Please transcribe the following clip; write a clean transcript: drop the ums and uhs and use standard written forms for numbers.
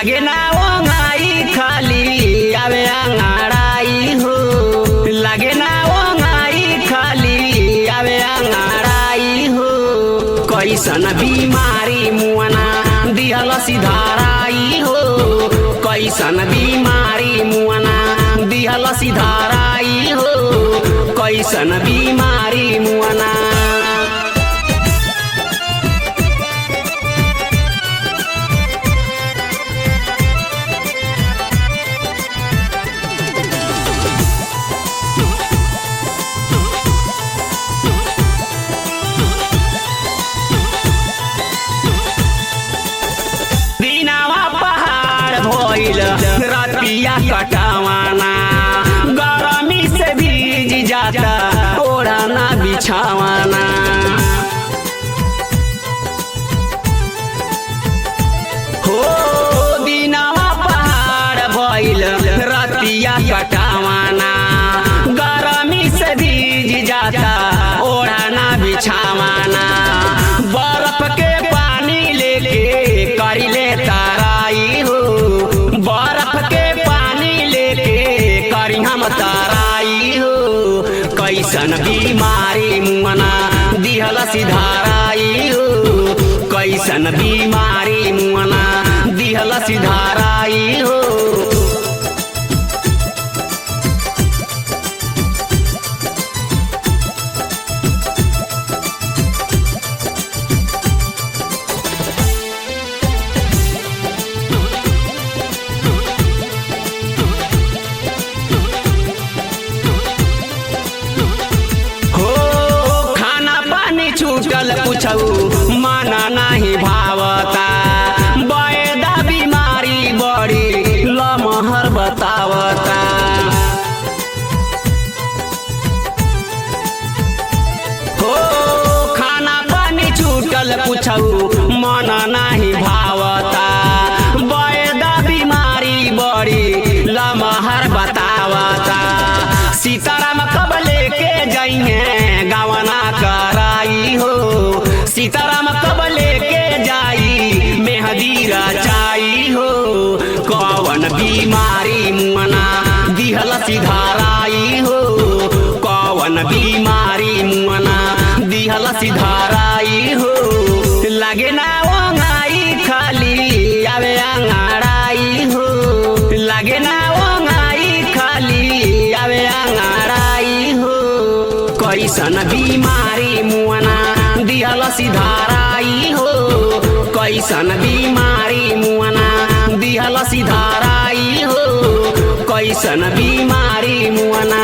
लागे ना ओंगाई खाली आवे अंगाड़ाई हो। लागे ना ओंगाई खाली आवे अंगाड़ाई हो। कैसन बीमारी मुआना दिहल सिधाराई हो। कैसन बीमारी मुआना दिहल सिधाराई हो। कैसन बीमारी मुआना रतिया कटावाना गरमी से भीज जाता ओढ़ाना बिछावाना। हो दिनवा पहाड़ भइल रतिया कटावाना गरमी से भीज जाता ओढ़ाना बिछावाना। बर्फ के पानी लेके करिले ताराई हो। बर्फ के पानी लेके करी हम ताराई हो। कैसन बीमारी मुआना दिहल सिधाराई हो। कैसन बीमारी मुआना दिहल सिधाराई हो। छूटल पूछऊ माना नहीं भावता। बैदा बीमारी बड़ी लमहर बतावता। हो खाना पानी छूटल पूछऊ माना नहीं भावता। बैदा बीमारी बड़ी लमहर बतावता। सीताराम कब लेके जाइए गावना कराई हो। सीताराम कब लेके जाई मेहदी रचाई हो। कौन बीमारी मुआना दिहल सिधाराई हो। कौन बीमारी मुआना दिहल सिधाराई हो। लागे ना ओंगाई खाली आवे अंगाड़ाई हो। लागे ना ओंगाई खाली आवे अंगाड़ाई हो। कैसन बीमारी मुआना दिहल सिधाराई हो। कैसन बीमारी मुआना दिहल सिधाराई हो। कैसन बीमारी मुआना।